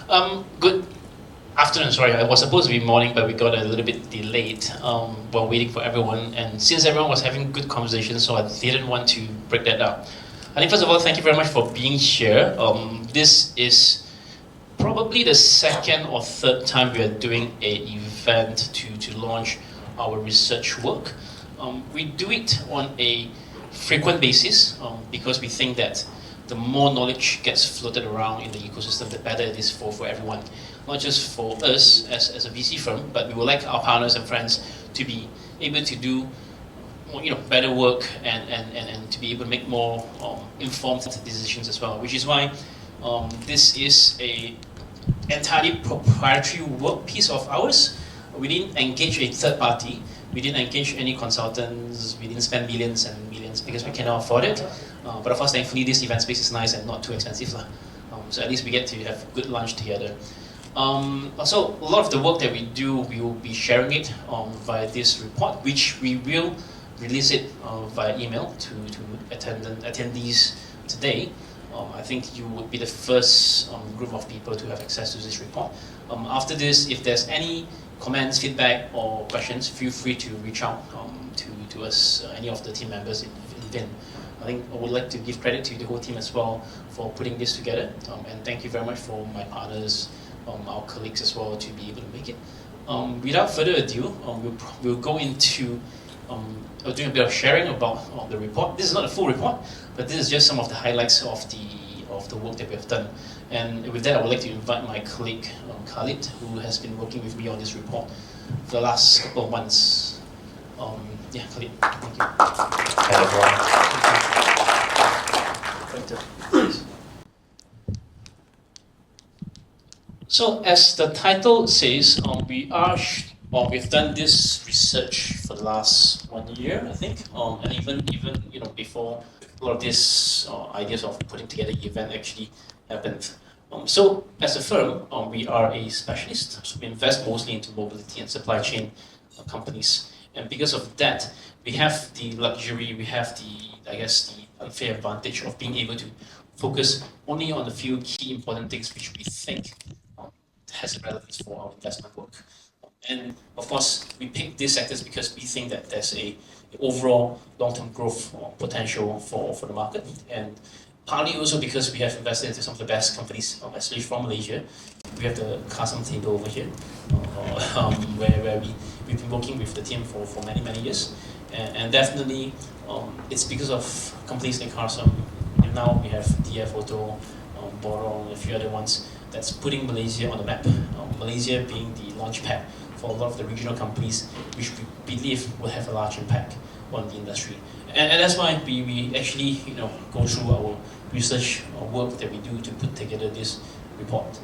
Good afternoon. Sorry, I was supposed to be morning, but we got a little bit delayed while waiting for everyone. And since everyone was having good conversation, so I didn't want to break that up. I think first of all, thank you very much for being here. This is probably the second or third time we are doing an event to launch our research work. We do it on a frequent basis because we think that the more knowledge gets floated around in the ecosystem, the better it is for everyone. Not just for us as a VC firm, but we would like our partners and friends to be able to do better work and to be able to make more informed decisions as well, which is why this is a entirely proprietary work piece of ours. We didn't engage a third party. We didn't engage any consultants. We didn't spend millions and millions because we cannot afford it. But of course, thankfully, this event space is nice and not too expensive. So at least we get to have a good lunch together. Also, a lot of the work that we do, we will be sharing it via this report, which we will release it via email to attendees today. I think you would be the first group of people to have access to this report. After this, if there's any comments, feedback, or questions, feel free to reach out to us, any of the team members in Vynn. I think I would like to give credit to the whole team as well for putting this together, and thank you very much for my partners, our colleagues as well, to be able to make it. Without further ado, we'll go into doing a bit of sharing about the report. This is not a full report, but this is just some of the highlights of the work that we have done. And with that, I would like to invite my colleague Khalid, who has been working with me on this report for the last couple of months. Yeah, Khalid, thank you. Hello, everyone. So, as the title says, we've done this research for the last 1 year, I think, and even before a lot of these ideas of putting together the event actually happened. So, as a firm, we are a specialist. So we invest mostly into mobility and supply chain companies, and because of that, we have the luxury, we have the unfair advantage of being able to focus only on a few key important things which we think has relevance for our investment work. And of course, we pick these sectors because we think that there's a overall long-term growth potential for the market, and partly also because we have invested into some of the best companies, especially from Malaysia. We have the custom table over here, where we've been working with the team for many years, and definitely it's because of companies like Karsam, and now we have DF Photo, Borong, a few other ones that's putting Malaysia on the map. Malaysia being the launchpad for a lot of the regional companies, which we believe will have a large impact on the industry. And that's why we actually go through our research work that we do to put together this report.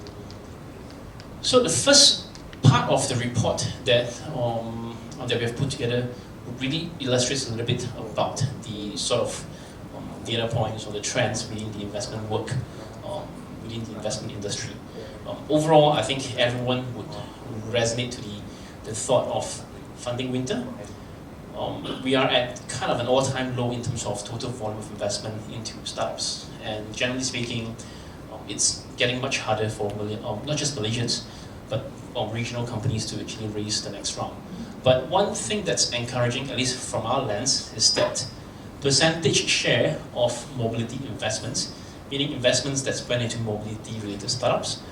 So the first part of the report that we have put together really illustrates a little bit about the sort of data points or the trends within the investment work, within the investment industry. Overall, I think everyone would resonate to the thought of funding winter. We are at kind of an all-time low in terms of total volume of investment into startups, and generally speaking, it's getting much harder for not just Malaysians, but regional companies to actually raise the next round. But one thing that's encouraging, at least from our lens, is that percentage share of mobility investments, meaning investments that's went into mobility-related startups,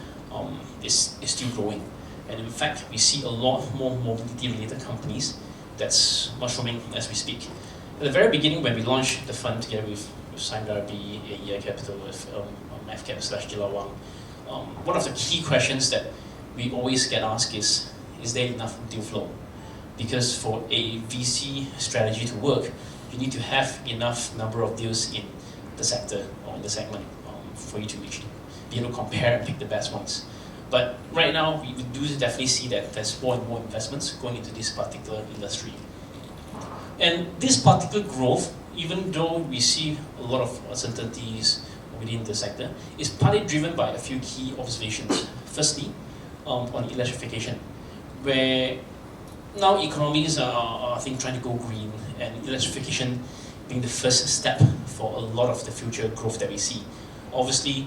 is still growing. And in fact, we see a lot more mobility-related companies that's mushrooming as we speak. At the very beginning, when we launched the fund together with Vynn Capital, with FCAP/Jilawang, one of the key questions that we always get asked is there enough deal flow? Because for a VC strategy to work, you need to have enough number of deals in the sector or in the segment for you to actually be able to compare and pick the best ones. But right now, we do definitely see that there's more and more investments going into this particular industry. And this particular growth, even though we see a lot of uncertainties within the sector, is partly driven by a few key observations. Firstly, on electrification, where now economies are, I think, trying to go green, and electrification being the first step for a lot of the future growth that we see. Obviously,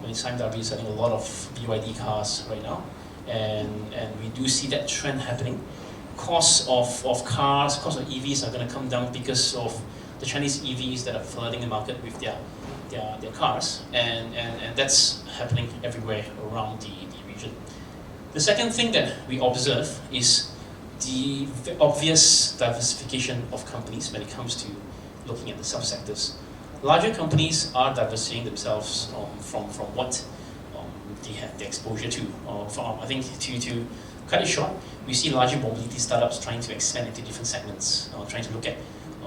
BMW is selling a lot of BYD cars right now, and we do see that trend happening. Cost of cars, cost of EVs are going to come down because of the Chinese EVs that are flooding the market with their cars, and that's happening everywhere around the region. The second thing that we observe is the obvious diversification of companies when it comes to looking at the subsectors. Larger companies are diversifying themselves from what they have the exposure to. I think to cut it short, we see larger mobility startups trying to expand into different segments, trying to look at,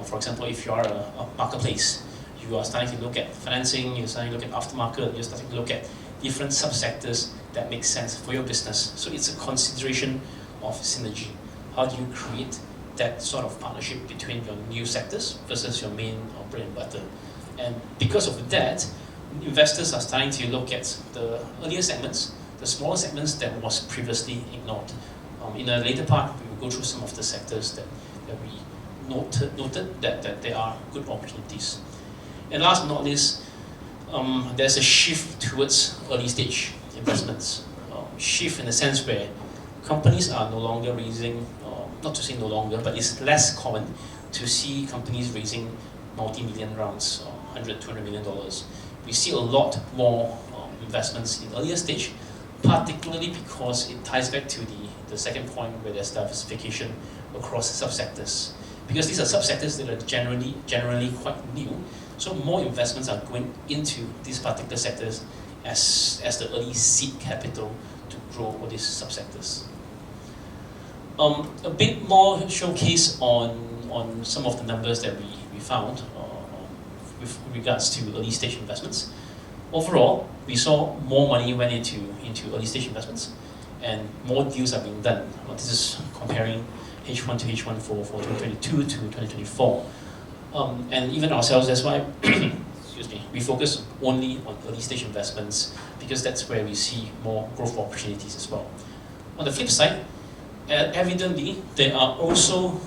for example, if you are a marketplace, you are starting to look at financing, you're starting to look at aftermarket, you're starting to look at different subsectors that make sense for your business. So it's a consideration of synergy. How do you create that sort of partnership between your new sectors versus your main bread and butter? And because of that, investors are starting to look at the earlier segments, the smaller segments that was previously ignored. In a later part, we will go through some of the sectors that we noted that there are good opportunities. And last but not least, there's a shift towards early stage investments. Shift in the sense where companies are no longer raising, not to say no longer, but it's less common to see companies raising multi-million rounds, $100, $200 million. We see a lot more investments in earlier stage, particularly because it ties back to the second point where there's diversification across subsectors. Because these are subsectors that are generally quite new, so more investments are going into these particular sectors as the early seed capital to grow all these subsectors. A bit more showcase on some of the numbers that we found with regards to early stage investments. Overall, we saw more money went into early stage investments, and more deals are being done. This is comparing H1 to H1 for 2022 to 2024. And even ourselves, that's why excuse me, we focus only on early stage investments because that's where we see more growth opportunities as well. On the flip side, evidently, there are also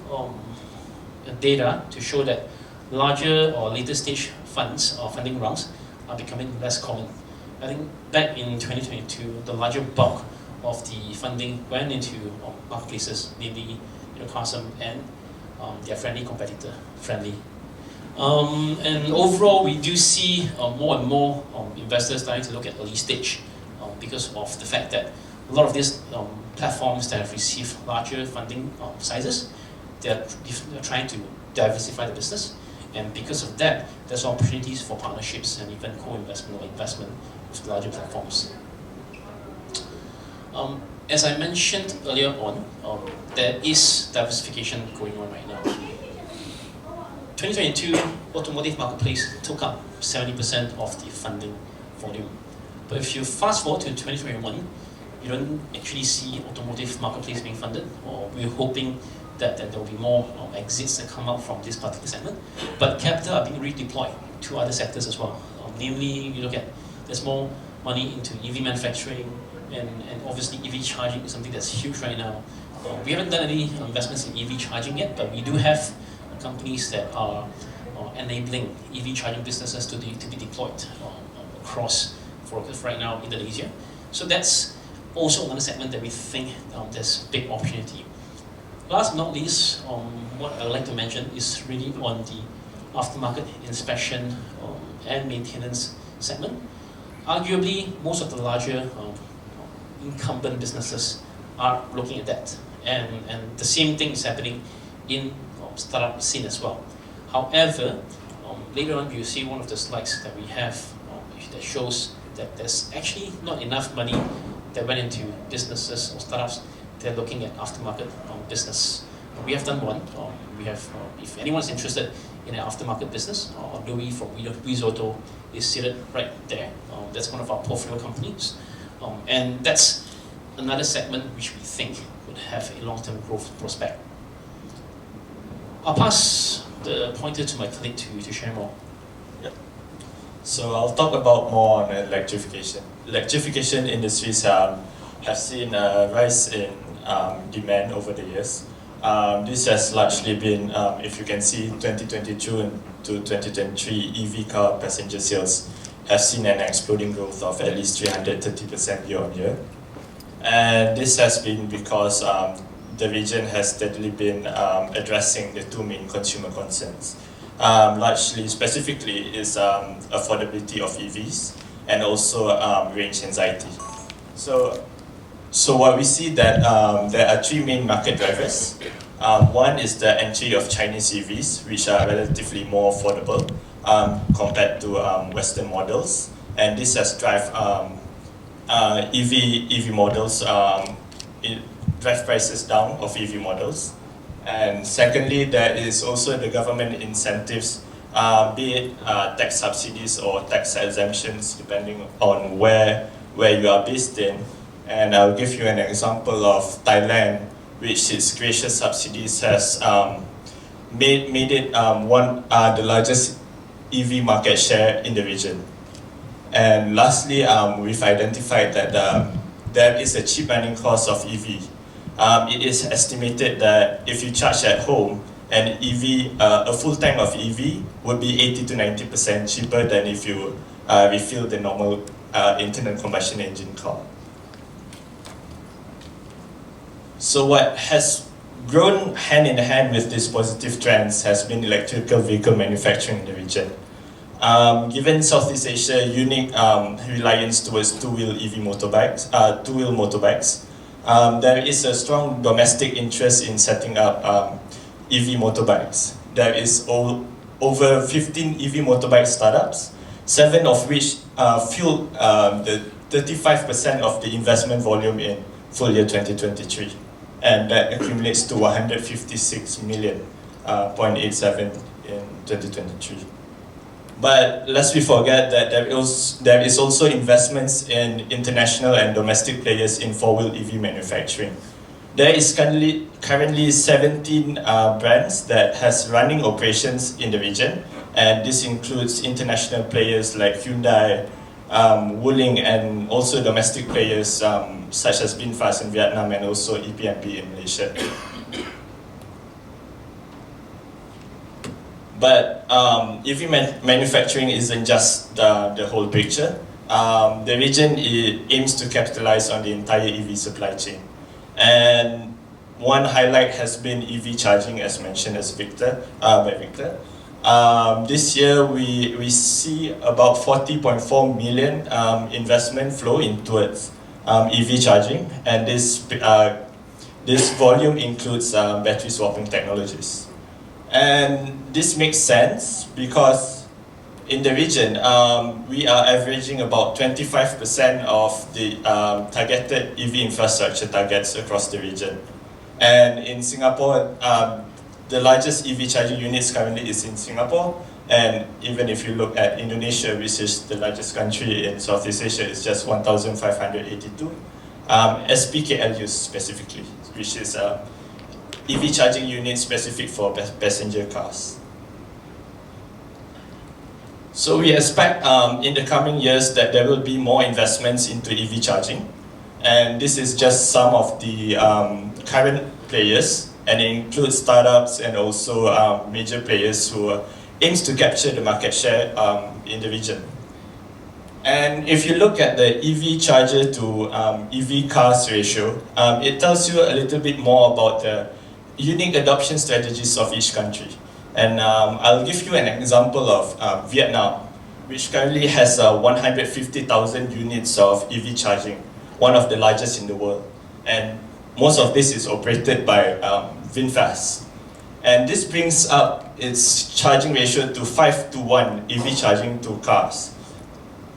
data to show that larger or later stage funds or funding rounds are becoming less common. I think back in 2022, the larger bulk of the funding went into marketplaces, namely Qasim and their friendly competitor, Friendly. And overall, we do see more and more investors starting to look at early stage because of the fact that a lot of these platforms that have received larger funding sizes, they're trying to diversify the business. And because of that, there's opportunities for partnerships and even co-investment or investment with larger platforms. As I mentioned earlier on, there is diversification going on right now. 2022, automotive marketplace took up 70% of the funding volume. But if you fast forward to 2021, you don't actually see automotive marketplace being funded, or we're hoping that there will be more exits that come out from this particular segment. But capital are being redeployed to other sectors as well. Namely, you look at, there's more money into EV manufacturing, and obviously EV charging is something that's huge right now. We haven't done any investments in EV charging yet, but we do have companies that are enabling EV charging businesses to be deployed across, for right now, Indonesia. So that's also another segment that we think there's big opportunity. Last but not least, what I'd like to mention is really on the aftermarket inspection and maintenance segment. Arguably, most of the larger incumbent businesses are looking at that. And the same thing is happening in startup scene as well. However, later on you'll see one of the slides that we have that shows that there's actually not enough money that went into businesses or startups that are looking at aftermarket business. We have done one. We have, if anyone's interested in an aftermarket business, Louis from Risotto is seated right there. That's one of our portfolio companies. And that's another segment which we think would have a long-term growth prospect. I'll pass the pointer to my colleague to share more. Yep. So I'll talk about more on electrification. Electrification industries have seen a rise in demand over the years. This has largely been, if you can see, 2022 to 2023 EV car passenger sales have seen an exploding growth of at least 330% year on year. And this has been because the region has steadily been addressing the two main consumer concerns. Largely, specifically, is affordability of EVs and also range anxiety. So what we see that there are three main market drivers. One is the entry of Chinese EVs, which are relatively more affordable compared to Western models, and this has EV models drive prices down of EV models. And secondly, there is also the government incentives, be it tax subsidies or tax exemptions, depending on where you are based in. And I'll give you an example of Thailand, which its gracious subsidies has made it the largest EV market share in the region. And lastly, we've identified that there is a cheap running cost of EV. It is estimated that if you charge at home, a full tank of EV would be 80 to 90% cheaper than if you refill the normal internal combustion engine car. So what has grown hand in hand with these positive trends has been electrical vehicle manufacturing in the region. Given Southeast Asia unique reliance towards two-wheel motorbikes, there is a strong domestic interest in setting up EV motorbikes. There is over 15 EV motorbike startups, 7 of which fueled the 35% of the investment volume in full year 2023. And that accumulates to 156 million, 0.87 in 2023. But lest we forget that there is also investments in international and domestic players in four-wheel EV manufacturing. There is currently 17 brands that has running operations in the region, and this includes international players like Hyundai, Wuling, and also domestic players such as VinFast in Vietnam and also EPMP in Malaysia. But EV manufacturing isn't just the whole picture. The region aims to capitalize on the entire EV supply chain. And one highlight has been EV charging, as mentioned by Victor. This year, we see about 40.4 million investment flow in towards EV charging, and this volume includes battery swapping technologies. And this makes sense because in the region, we are averaging about 25% of the targeted EV infrastructure targets across the region. And in Singapore, the largest EV charging units currently is in Singapore. And even if you look at Indonesia, which is the largest country in Southeast Asia, it's just 1,582 SPKLUs specifically, which is EV charging units specific for passenger cars. So we expect in the coming years that there will be more investments into EV charging. And this is just some of the current players, and it includes startups and also major players who aims to capture the market share in the region. And if you look at the EV charger to EV cars ratio, it tells you a little bit more about the unique adoption strategies of each country. And I'll give you an example of Vietnam, which currently has 150,000 units of EV charging, one of the largest in the world. And most of this is operated by VinFast. And this brings up its charging ratio to 5:1 EV charging to cars,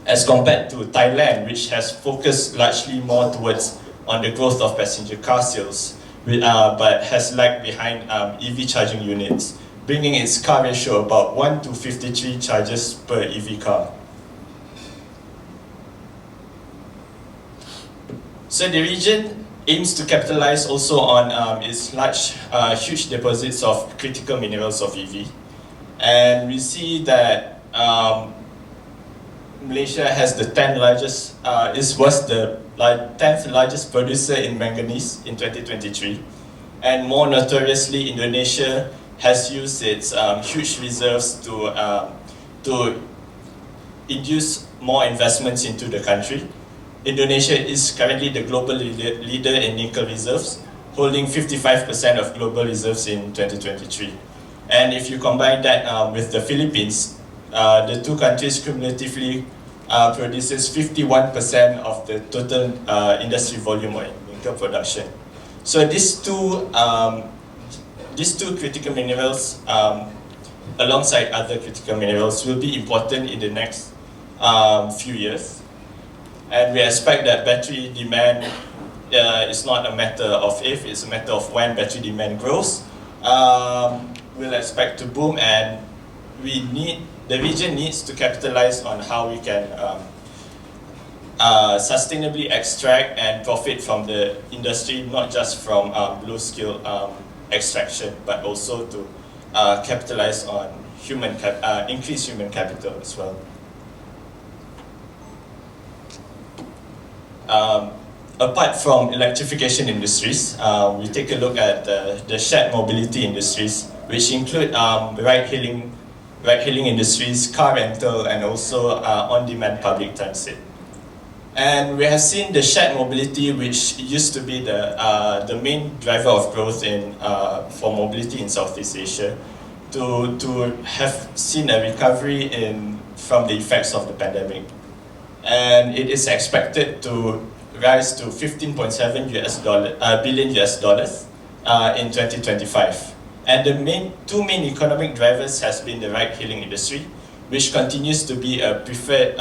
as compared to Thailand, which has focused largely more towards on the growth of passenger car sales, but has lagged behind EV charging units, bringing its car ratio about 1:53 charges per EV car. So the region aims to capitalize also on its huge deposits of critical minerals of EV. And we see that Malaysia has the 10th largest, was the 10th largest producer in manganese in 2023. And more notoriously, Indonesia has used its huge reserves to induce more investments into the country. Indonesia is currently the global leader in nickel reserves, holding 55% of global reserves in 2023. And if you combine that with the Philippines, the two countries cumulatively produces 51% of the total industry volume of nickel production. So these two critical minerals, alongside other critical minerals, will be important in the next few years. And we expect that battery demand is not a matter of if, it's a matter of when battery demand grows. We'll expect to boom, and the region needs to capitalize on how we can sustainably extract and profit from the industry, not just from low-scale extraction, but also to capitalize on increased human capital as well. Apart from electrification industries, we take a look at the shared mobility industries, which include ride-hailing industries, car rental, and also on-demand public transit. And we have seen the shared mobility, which used to be the main driver of growth for mobility in Southeast Asia, to have seen a recovery from the effects of the pandemic. And it is expected to rise to $15.7 billion in 2025. And the two main economic drivers has been the ride-hailing industry, which continues to be a preferred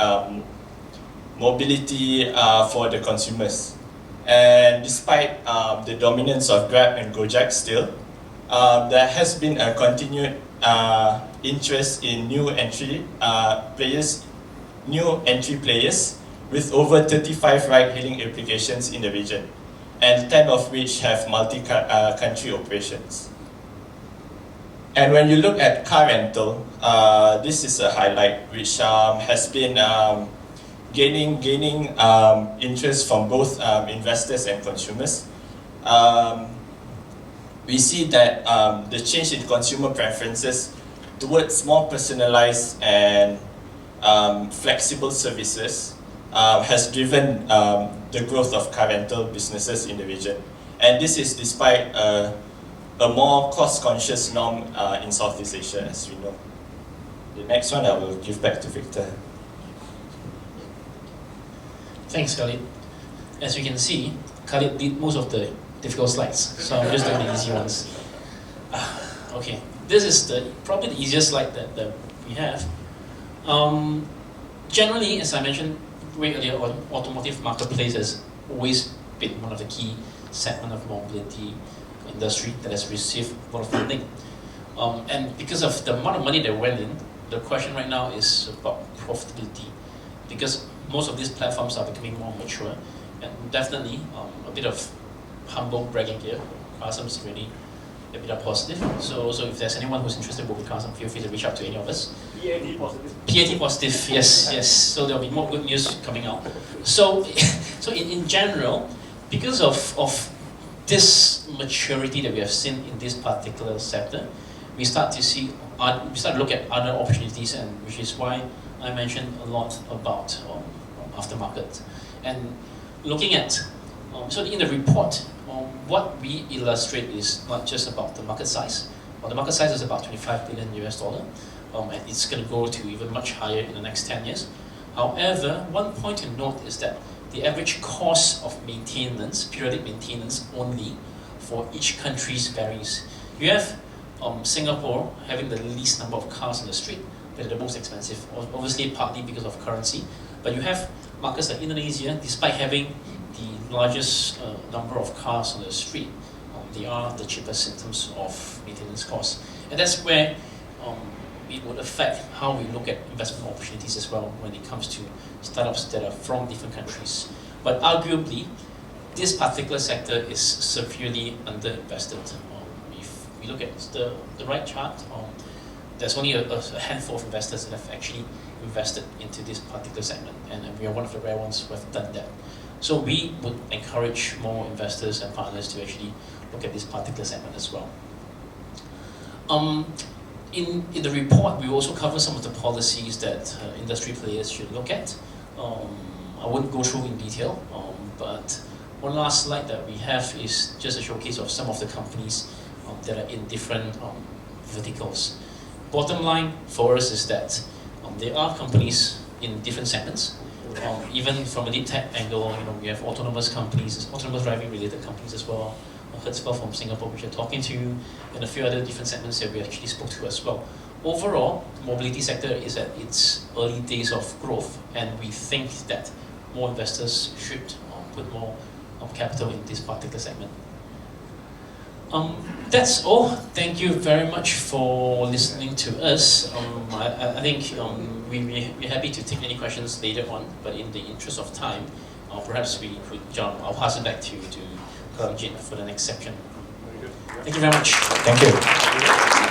mobility for the consumers. And despite the dominance of Grab and Gojek still, there has been a continued interest in new entry players with over 35 ride-hailing applications in the region, and 10 of which have multi-country operations. And when you look at car rental, this is a highlight which has been gaining interest from both investors and consumers. We see that the change in consumer preferences towards more personalized and flexible services has driven the growth of car rental businesses in the region. And this is despite a more cost-conscious norm in Southeast Asia, as we know. The next one I will give back to Victor. Thanks, Khalid. As you can see, Khalid did most of the difficult slides, so I'm just doing the easy ones. Okay, this is probably the easiest slide that we have. Generally, as I mentioned way earlier on, automotive marketplace has always been one of the key segment of mobility industry that has received a lot of funding. And because of the amount of money that went in, the question right now is about profitability. Because most of these platforms are becoming more mature, and definitely a bit of humble bragging here. Kasam is really a bit of positive. So if there's anyone who's interested with Kasam, feel free to reach out to any of us. PAT positive. PAT positive, yes. So there'll be more good news coming out. So in general, because of this maturity that we have seen in this particular sector, we start to look at other opportunities, and which is why I mentioned a lot about aftermarket. And looking at, so in the report, what we illustrate is not just about the market size. Well, the market size is about $25 billion, and it's going to go to even much higher in the next 10 years. However, one point to note is that the average cost of maintenance, periodic maintenance only, for each country varies. You have Singapore having the least number of cars on the street, but the most expensive, obviously partly because of currency. But you have markets like Indonesia, despite having the largest number of cars on the street, they are the cheapest in terms of maintenance costs. And that's where it would affect how we look at investment opportunities as well when it comes to startups that are from different countries. But arguably, this particular sector is severely underinvested. If we look at the right chart, there's only a handful of investors that have actually invested into this particular segment, and we are one of the rare ones who have done that. So we would encourage more investors and partners to actually look at this particular segment as well. in the report, we also cover some of the policies that industry players should look at. I won't go through in detail, but one last slide that we have is just a showcase of some of the companies that are in different verticals. Bottom line for us is that there are companies in different segments. Even from a deep tech angle, we have autonomous companies, autonomous driving related companies as well. Hertzfeld from Singapore, which we're talking to, and a few other different segments that we actually spoke to as well. Overall, the mobility sector is at its early days of growth, and we think that more investors should put more capital in this particular segment. That's all. Thank you very much for listening to us. I think we're happy to take any questions later on, but in the interest of time, perhaps we could jump. I'll pass it back to Jin for the next section. Thank you very much. Thank you.